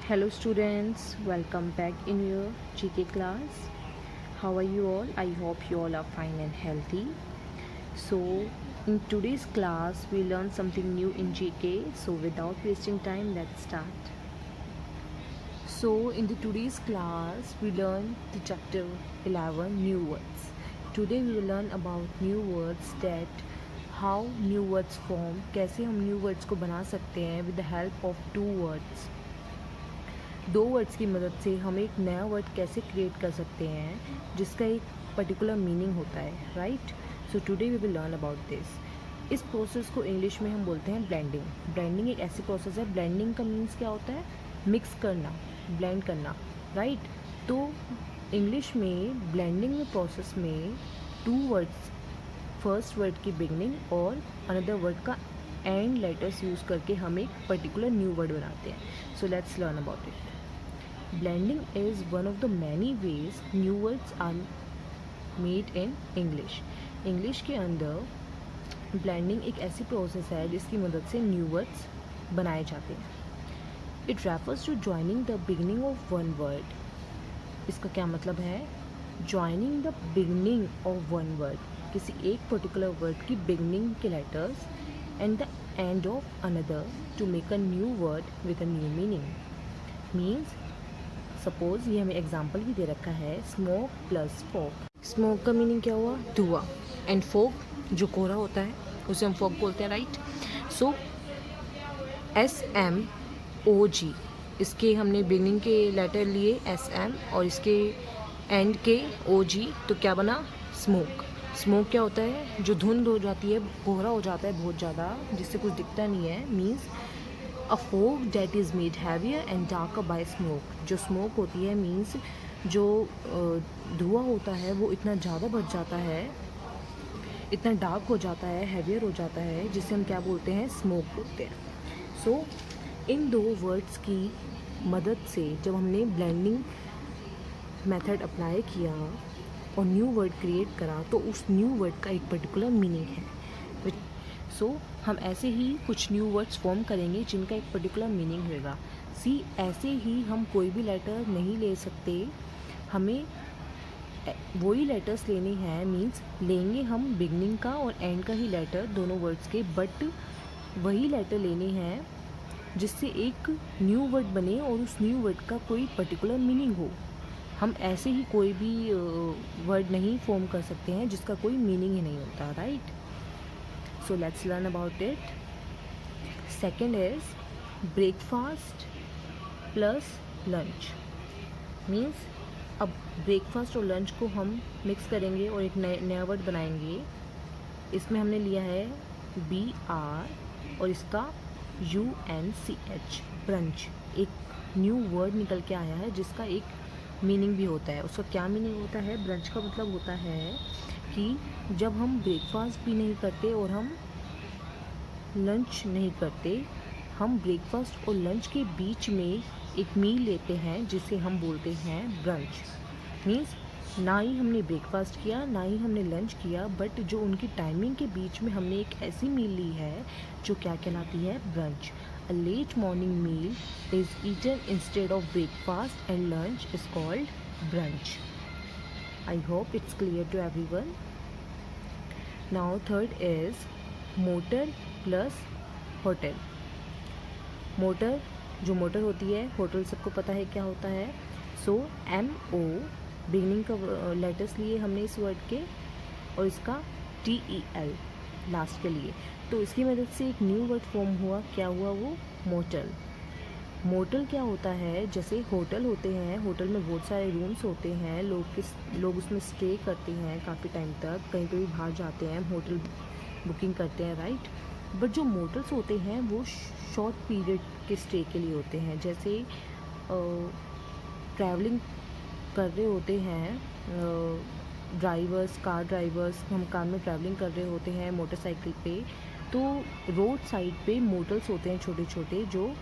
Hello students, welcome back in your GK class. How are you all? I hope you all are fine and healthy. So in today's class we learn something new in GK. So without wasting time, let's start. So in the today's class we learn the chapter 11 new words. Today we will learn about new words, that how new words form, कैसे हम new words को बना सकते हैं with the help of two words. दो words की मदद से हम एक नया वर्ड कैसे क्रिएट कर सकते हैं जिसका एक पर्टिकुलर मीनिंग होता है, right. So today we will learn about this. इस प्रोसेस को इंग्लिश में हम बोलते हैं ब्लेंडिंग. ब्लेंडिंग एक ऐसी प्रोसेस है. ब्लेंडिंग का मीन्स क्या होता है? मिक्स करना, ब्लेंड करना, राइट. तो इंग्लिश में ब्लेंडिंग में प्रोसेस में टू वर्ड्स, फर्स्ट वर्ड की बिगनिंग और अनदर वर्ड का एंड लेटर्स यूज़ करके हम एक पर्टिकुलर न्यू वर्ड बनाते हैं. So let's learn about it. Blending is one of the many ways new words are made in English. English के अंदर blending एक ऐसी प्रोसेस है जिसकी मदद से new words बनाए जाते हैं. It refers to joining the beginning of one word. इसका क्या मतलब है? Joining the beginning of one word, किसी एक particular word की beginning के letters and the end of another to make a new word with a new meaning. Means suppose ये हमें एग्जाम्पल भी दे रखा है, स्मोक प्लस फॉग. स्मोक का मीनिंग क्या हुआ? धुआं. एंड फॉग जो कोहरा होता है उसे हम फॉग बोलते हैं, राइट. सो SMOG, इसके हमने बिगनिंग के लेटर लिए SM और इसके एंड के OG, तो क्या बना? स्मोक. स्मोक क्या होता है? जो धुंध हो जाती है, कोहरा हो जाता है बहुत ज़्यादा जिससे कुछ दिखता नहीं है. Means A fog that is made heavier and darker by smoke. जो स्मोक होती है मीन्स जो धुआं होता है वो इतना ज़्यादा बढ़ जाता है, इतना डार्क हो जाता है, हैवियर हो जाता है, जिसे हम क्या बोलते हैं? स्मोक बोलते हैं. सो इन दो वर्ड्स की मदद से जब हमने ब्लेंडिंग मेथड अप्लाई किया और न्यू वर्ड क्रिएट करा तो उस न्यू वर्ड का एक पर्टिकुलर मीनिंग है. सो हम ऐसे ही कुछ न्यू वर्ड्स फॉर्म करेंगे जिनका एक पर्टिकुलर मीनिंग होगा. सी ऐसे ही हम कोई भी लेटर नहीं ले सकते, हमें वही लेटर्स लेने हैं. मीन्स लेंगे हम बिगनिंग का और एंड का ही लेटर दोनों वर्ड्स के, बट वही लेटर लेने हैं जिससे एक न्यू वर्ड बने और उस न्यू वर्ड का कोई पर्टिकुलर मीनिंग हो. हम ऐसे ही कोई भी वर्ड नहीं फॉर्म कर सकते हैं जिसका कोई मीनिंग ही नहीं होता, right. So let's learn about it. Second is breakfast plus lunch. Means अब ब्रेकफास्ट और लंच को हम मिक्स करेंगे और एक नया वर्ड बनाएंगे. इसमें हमने लिया है BR और इसका UNCH, ब्रंच. एक न्यू वर्ड निकल के आया है जिसका एक मीनिंग भी होता है. उसका क्या मीनिंग होता है? ब्रंच का मतलब होता है कि जब हम ब्रेकफास्ट भी नहीं करते और हम लंच नहीं करते, हम ब्रेकफास्ट और लंच के बीच में एक मील लेते हैं जिसे हम बोलते हैं ब्रंच. मीन्स ना ही हमने ब्रेकफास्ट किया ना ही हमने लंच किया, बट जो उनकी टाइमिंग के बीच में हमने एक ऐसी मील ली है जो क्या कहलाती है? Brunch. A late morning meal is eaten instead of breakfast and lunch is called brunch. I hope it's clear to everyone. Now third is motor plus hotel. Motor, जो मोटर होती है, होटल सबको पता है क्या होता है. सो MO बिगनिंग का लेटर्स लिए हमने इस वर्ड के और इसका TEL लास्ट के लिए, तो इसकी मदद से एक न्यू वर्ड फॉर्म हुआ. क्या हुआ वो? मोटल. मोटल क्या होता है? जैसे होटल होते हैं, होटल में बहुत सारे रूम्स होते हैं, लोग उसमें स्टे करते हैं काफ़ी टाइम तक, कहीं पे भी बाहर जाते हैं होटल बुकिंग करते हैं, राइट. बट जो मोटल्स होते हैं वो शॉर्ट पीरियड के स्टे के लिए होते हैं. जैसे ट्रैवलिंग कर रहे होते हैं ड्राइवर्स, कार ड्राइवर्स, हम कार में ट्रैवलिंग कर रहे होते हैं मोटरसाइकिल पे, तो रोड साइड पे मोटल्स होते हैं छोटे छोटे, जो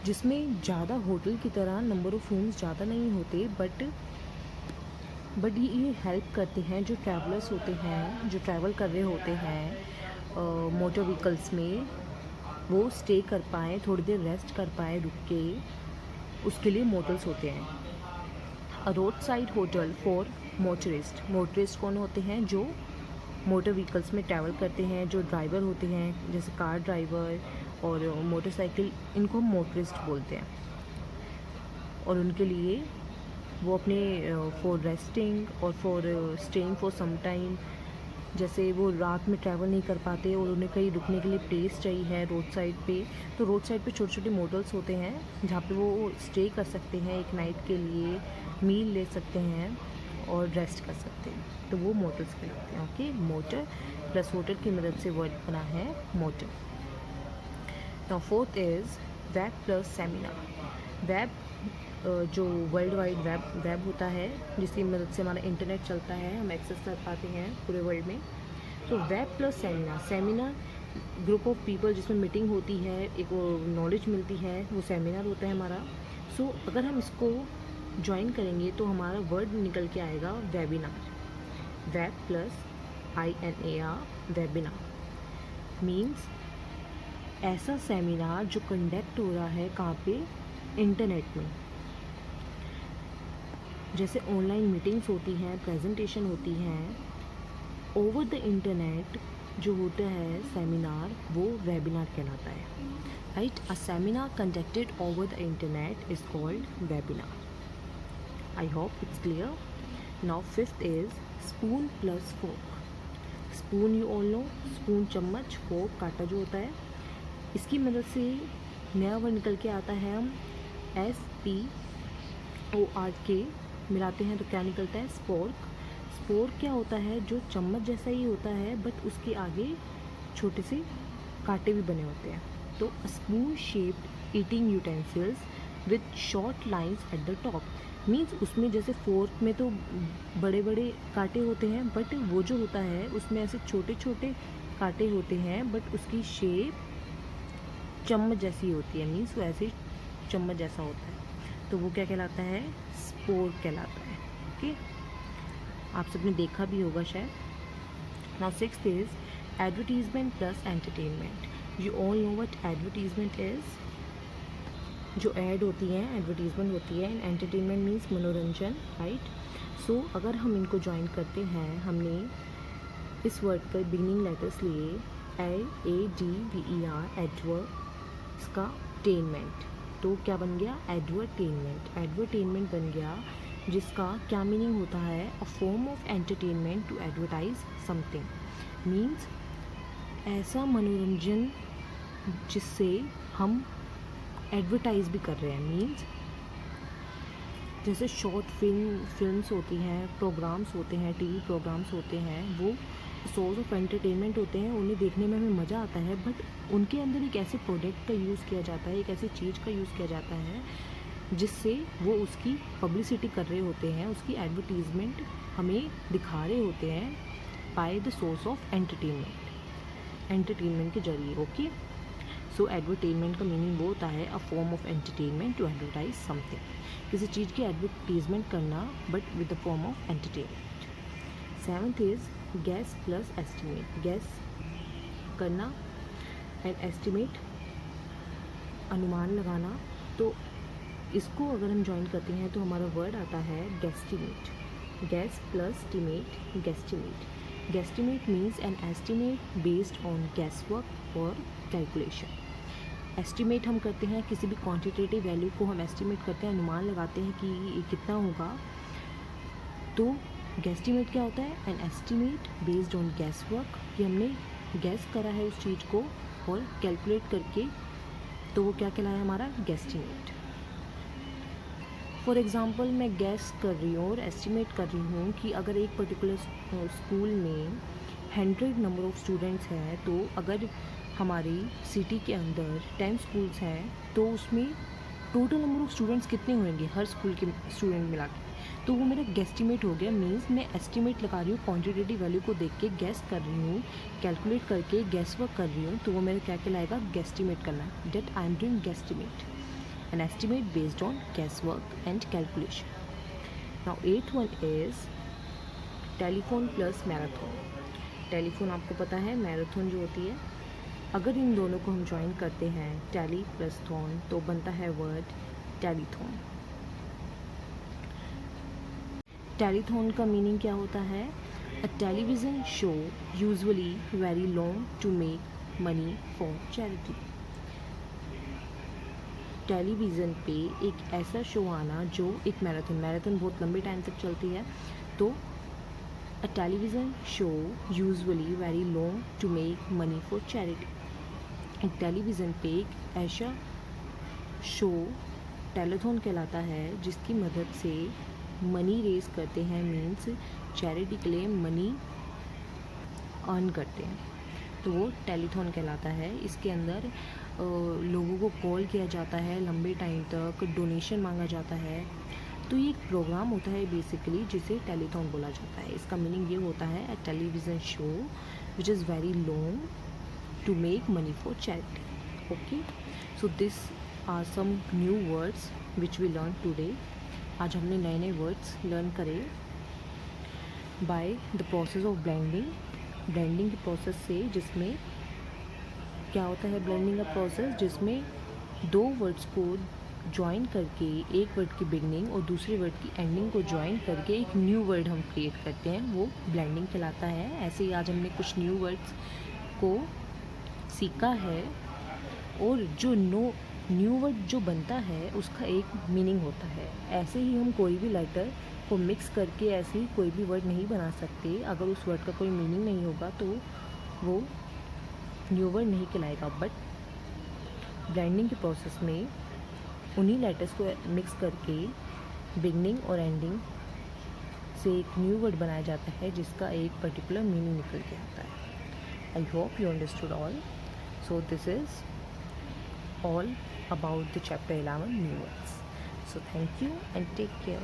जिसमें ज़्यादा होटल की तरह नंबर ऑफ़ रूम्स ज़्यादा नहीं होते, बट ये हेल्प करते हैं जो ट्रैवलर्स होते हैं, जो ट्रैवल कर रहे होते हैं मोटर व्हीकल्स में, वो स्टे कर पाएँ, थोड़ी देर रेस्ट कर पाएँ रुक के, उसके लिए मोटल्स होते हैं। A road side hotel for motorist, motorist कौन होते हैं? जो मोटर व्हीकल्स में ट्रैवल करते हैं, जो ड्राइवर होते हैं जैसे कार ड्राइवर और मोटरसाइकिल, इनको हम मोटरिस्ट बोलते हैं। और उनके लिए वो अपने फॉर रेस्टिंग और for staying for some time, जैसे वो रात में ट्रैवल नहीं कर पाते और उन्हें कहीं रुकने के लिए प्लेस चाहिए है रोड साइड पे, तो रोड साइड पे छोटे छोटे मोटल्स होते हैं जहाँ पे वो स्टे कर सकते हैं एक नाइट के लिए, मील ले सकते हैं और रेस्ट कर सकते हैं, तो वो मोटल्स कहलाते हैं। ओके, मोटर प्लस होटल की मदद से वर्ड बना है motor. Now fourth is web plus seminar. Web जो वर्ल्ड वाइड वेब होता है जिसकी मदद से हमारा इंटरनेट चलता है, हम एक्सेस कर पाते हैं पूरे वर्ल्ड में। तो web plus seminar, seminar group of people जिसमें मीटिंग होती है, एक नॉलेज मिलती है, वो सेमिनार होता है हमारा। सो अगर हम इसको ज्वाइन करेंगे तो हमारा वर्ड निकल के आएगा webinar. Web plus INAR, webinar means ऐसा सेमिनार जो कंडक्ट हो रहा है कहाँ पे? इंटरनेट में। जैसे ऑनलाइन मीटिंग्स होती हैं, प्रेजेंटेशन होती हैं, ओवर द इंटरनेट जो होता है सेमिनार, वो वेबिनार कहलाता है। Right, a seminar conducted over the internet is called webinar. I hope it's clear. Now fifth is spoon plus fork. Spoon you all know, spoon चम्मच, fork कांटा जो होता है। इसकी मदद से नया वर्ड निकल के आता है, हम SPORK मिलाते हैं तो क्या निकलता है? स्पोर्क। स्पोर्क क्या होता है? जो चम्मच जैसा ही होता है बट उसके आगे छोटे से कांटे भी बने होते हैं। तो spoon shaped eating utensils with short lines at the top means उसमें जैसे फोर्क में तो बड़े बड़े कांटे होते हैं बट वो जो होता है उसमें ऐसे छोटे छोटे कांटे होते हैं बट उसकी शेप चम्मच जैसी होती है, मीन्स वो ऐसे चम्मच जैसा होता है, तो वो क्या कहलाता है? स्पोर कहलाता है। ओके, आप सबने देखा भी होगा शायद। Now sixth is advertisement plus entertainment. You all know what advertisement is. जो ऐड होती है एडवर्टीजमेंट होती है, एंड एंटरटेनमेंट मीन्स मनोरंजन। राइट, सो अगर हम इनको ज्वाइन करते हैं, हमने इस वर्ड पर बिगिनिंग लेटर्स लिए ADVER, एडवर्ड, इसका टेनमेंट, तो क्या बन गया? एडवर्टेनमेंट। एडवर्टेनमेंट बन गया जिसका क्या मीनिंग होता है? A form of entertainment to advertise something means ऐसा मनोरंजन जिससे हम एडवर्टाइज भी कर रहे हैं। मीन्स जैसे शॉर्ट फिल्म्स होती हैं, प्रोग्राम्स होते हैं, टीवी प्रोग्राम्स होते हैं, वो सोर्स ऑफ एंटरटेनमेंट होते हैं, उन्हें देखने में हमें मज़ा आता है बट उनके अंदर एक ऐसे प्रोडक्ट का यूज़ किया जाता है, एक ऐसी चीज़ का यूज़ किया जाता है जिससे वो उसकी पब्लिसिटी कर रहे होते हैं, उसकी एडवर्टीज़मेंट हमें दिखा रहे होते हैं by the source of entertainment के जरिए। ओके, सो एडवर्टेनमेंट का मीनिंग वो होता है a form of entertainment to advertise something, किसी चीज़ की एडवर्टीजमेंट करना but with the form of entertainment. Seventh is guess plus estimate. Guess करना एंड एस्टिमेट अनुमान लगाना, तो इसको अगर हम ज्वाइन करते हैं तो हमारा वर्ड आता है गेस्टिमेट। गैस प्लस टिमेट, guesstimate. Guesstimate means an estimate based on guess work और कैलकुलेशन। एस्टिमेट हम करते हैं किसी भी क्वांटिटेटिव वैल्यू को हम एस्टिमेट करते हैं, अनुमान लगाते हैं कि ये कितना होगा, तो गेस्टिमेट क्या होता है? N estimate based on guess work, कि हमने गैस करा है उस चीज़ को और कैलकुलेट करके, तो वो क्या कहलाया हमारा? गेस्टिमेट। फॉर एग्ज़ाम्पल मैं गैस कर रही हूँ और एस्टिमेट कर रही हूँ कि अगर एक पर्टिकुलर स्कूल में 100 नंबर ऑफ़ स्टूडेंट्स हैं, तो अगर हमारी सिटी के अंदर 10 स्कूल्स हैं तो उसमें टोटल नंबर ऑफ़ स्टूडेंट्स कितने होंगे हर स्कूल के स्टूडेंट मिला के, तो वो मेरा गेस्टिमेट हो गया। मीन्स मैं एस्टिमेट लगा रही हूँ, क्वान्टिटेटिव वैल्यू को देख के गैस कर रही हूँ, कैलकुलेट करके गैस वर्क कर रही हूँ, तो वो मेरा क्या कहलाएगा? गेस्टिमेट करना है। That I am doing guesstimate, an estimate based on guesswork and calculation. Now 8th one is telephone plus marathon. Telephone आपको पता है, मैराथन जो होती है, अगर इन दोनों को हम ज्वाइन करते हैं टैली प्लस थॉन, तो बनता है वर्ड टेलीथॉन। टेलीथॉन का मीनिंग क्या होता है? A television show usually very long to make money for charity. Television पे एक ऐसा शो आना जो एक मैराथन बहुत लंबे टाइम तक चलती है, तो a television show usually very long to make money for charity. एक टेलीविज़न पे एक ऐसा शो टेलीथॉन कहलाता है जिसकी मदद से मनी रेज करते हैं, मीन्स चैरिटी के लिए मनी अर्न करते हैं, तो वो टेलीथॉन कहलाता है। इसके अंदर लोगों को कॉल किया जाता है, लंबे टाइम तक डोनेशन मांगा जाता है, तो ये एक प्रोग्राम होता है बेसिकली जिसे टेलीथॉन बोला जाता है। इसका मीनिंग ये होता है a television show which is very long to make money for charity. Okay, so this are some new words which we learn today. आज हमने नए नए वर्ड्स लर्न करे by the process of blending के process से, जिसमें क्या होता है ब्लेंडिंग का प्रोसेस, जिसमें दो वर्ड्स को ज्वाइन करके एक वर्ड की बिगनिंग और दूसरे वर्ड की एंडिंग को ज्वाइन करके एक न्यू वर्ड हम क्रिएट करते हैं, वो ब्लेंडिंग कहलाता है। ऐसे ही आज हमने कुछ न्यू वर्ड्स को सीखा है, और जो न्यू वर्ड जो बनता है उसका एक मीनिंग होता है। ऐसे ही हम कोई भी लेटर को मिक्स करके ऐसे ही कोई भी वर्ड नहीं बना सकते। अगर उस वर्ड का कोई मीनिंग नहीं होगा तो वो न्यू वर्ड नहीं कहलाएगा। बट ब्लेंडिंग के प्रोसेस में उन्हीं लेटर्स को मिक्स करके बिगनिंग और एंडिंग से एक न्यू वर्ड बनाया जाता है जिसका एक पर्टिकुलर मीनिंग निकल के आता है। I hope you understood all. So this is all about the chapter 11 new words. So thank you and take care.